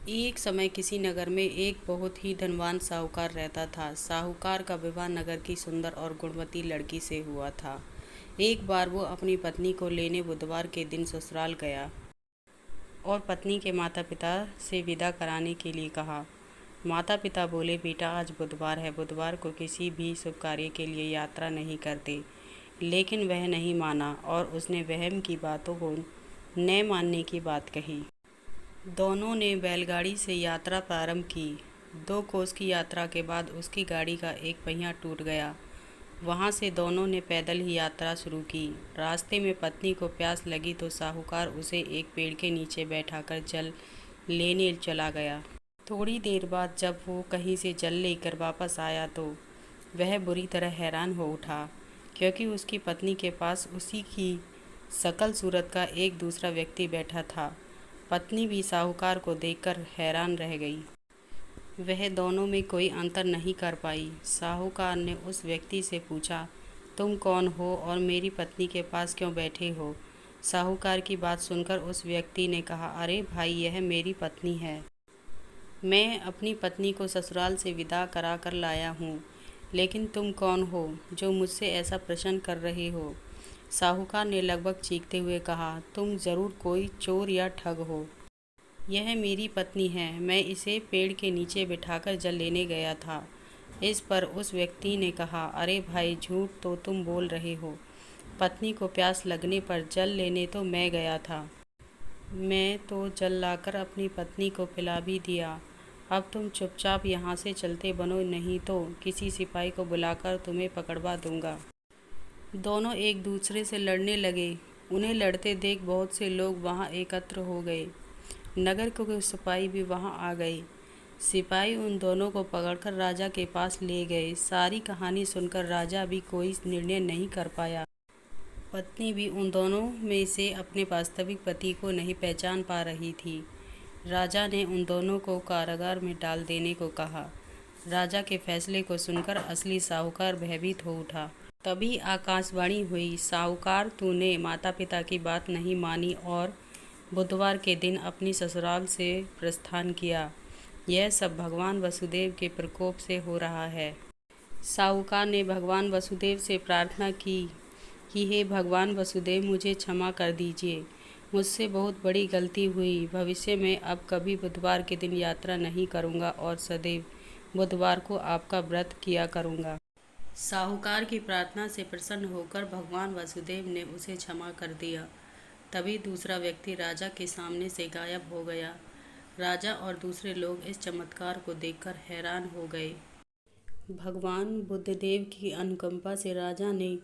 एक समय किसी नगर में एक बहुत ही धनवान साहूकार रहता था। साहूकार का विवाह नगर की सुंदर और गुणवती लड़की से हुआ था। एक बार वो अपनी पत्नी को लेने बुधवार के दिन ससुराल गया और पत्नी के माता पिता से विदा कराने के लिए कहा। माता पिता बोले, बेटा आज बुधवार है, बुधवार को किसी भी शुभ कार्य के लिए यात्रा नहीं करते। लेकिन वह नहीं माना और उसने वहम की बातों को न मानने की बात कही। दोनों ने बैलगाड़ी से यात्रा प्रारंभ की। 2 कोस की यात्रा के बाद उसकी गाड़ी का एक पहिया टूट गया। वहां से दोनों ने पैदल ही यात्रा शुरू की। रास्ते में पत्नी को प्यास लगी तो साहूकार उसे एक पेड़ के नीचे बैठाकर जल लेने चला गया। थोड़ी देर बाद जब वो कहीं से जल लेकर वापस आया तो वह बुरी तरह हैरान हो उठा, क्योंकि उसकी पत्नी के पास उसी की शकल सूरत का एक दूसरा व्यक्ति बैठा था। पत्नी भी साहूकार को देखकर हैरान रह गई। वह दोनों में कोई अंतर नहीं कर पाई। साहूकार ने उस व्यक्ति से पूछा, तुम कौन हो और मेरी पत्नी के पास क्यों बैठे हो? साहूकार की बात सुनकर उस व्यक्ति ने कहा, अरे भाई, यह मेरी पत्नी है। मैं अपनी पत्नी को ससुराल से विदा करा कर लाया हूँ। लेकिन तुम कौन हो जो मुझसे ऐसा प्रश्न कर रहे हो? साहूकार ने लगभग चीखते हुए कहा, तुम जरूर कोई चोर या ठग हो। यह मेरी पत्नी है, मैं इसे पेड़ के नीचे बिठाकर जल लेने गया था। इस पर उस व्यक्ति ने कहा, अरे भाई, झूठ तो तुम बोल रहे हो। पत्नी को प्यास लगने पर जल लेने तो मैं गया था। मैं तो जल लाकर अपनी पत्नी को पिला भी दिया। अब तुम चुपचाप यहाँ से चलते बनो, नहीं तो किसी सिपाही को बुलाकर तुम्हें पकड़वा दूंगा। दोनों एक दूसरे से लड़ने लगे। उन्हें लड़ते देख बहुत से लोग वहाँ एकत्र हो गए। नगर के कुछ सिपाही भी वहाँ आ गए। सिपाही उन दोनों को पकड़कर राजा के पास ले गए। सारी कहानी सुनकर राजा भी कोई निर्णय नहीं कर पाया। पत्नी भी उन दोनों में से अपने वास्तविक पति को नहीं पहचान पा रही थी। राजा ने उन दोनों को कारागार में डाल देने को कहा। राजा के फैसले को सुनकर असली साहूकार भयभीत हो उठा। तभी आकाशवाणी हुई, साहूकार, तूने माता पिता की बात नहीं मानी और बुधवार के दिन अपनी ससुराल से प्रस्थान किया। यह सब भगवान वसुदेव के प्रकोप से हो रहा है। साहूकार ने भगवान वसुदेव से प्रार्थना की कि हे भगवान वसुदेव, मुझे क्षमा कर दीजिए। मुझसे बहुत बड़ी गलती हुई। भविष्य में अब कभी बुधवार के दिन यात्रा नहीं करूँगा और सदैव बुधवार को आपका व्रत किया करूँगा। साहूकार की प्रार्थना से प्रसन्न होकर भगवान वसुदेव ने उसे क्षमा कर दिया। तभी दूसरा व्यक्ति राजा के सामने से गायब हो गया। राजा और दूसरे लोग इस चमत्कार को देखकर हैरान हो गए। भगवान बुद्धदेव की अनुकंपा से राजा ने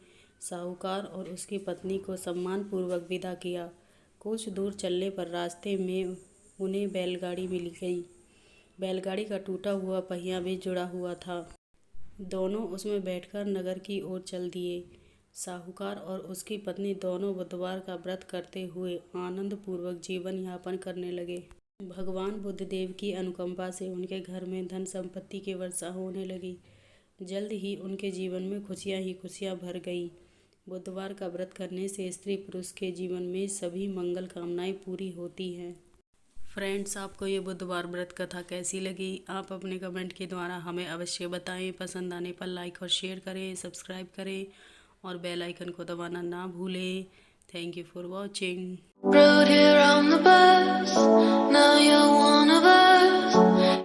साहूकार और उसकी पत्नी को सम्मानपूर्वक विदा किया। कुछ दूर चलने पर रास्ते में उन्हें बैलगाड़ी मिल गई। बैलगाड़ी का टूटा हुआ पहिया भी जुड़ा हुआ था। दोनों उसमें बैठकर नगर की ओर चल दिए। साहूकार और उसकी पत्नी दोनों बुधवार का व्रत करते हुए आनंद पूर्वक जीवन यापन करने लगे। भगवान बुद्धदेव की अनुकंपा से उनके घर में धन संपत्ति की वर्षा होने लगी। जल्द ही उनके जीवन में खुशियां ही खुशियां भर गई। बुधवार का व्रत करने से स्त्री पुरुष के जीवन में सभी मंगल कामनाएं पूरी होती हैं। फ्रेंड्स, आपको ये बुधवार व्रत कथा कैसी लगी? आप अपने कमेंट के द्वारा हमें अवश्य बताएं। पसंद आने पर लाइक और शेयर करें, सब्सक्राइब करें और बेल आइकन को दबाना ना भूलें। Thank you for watching.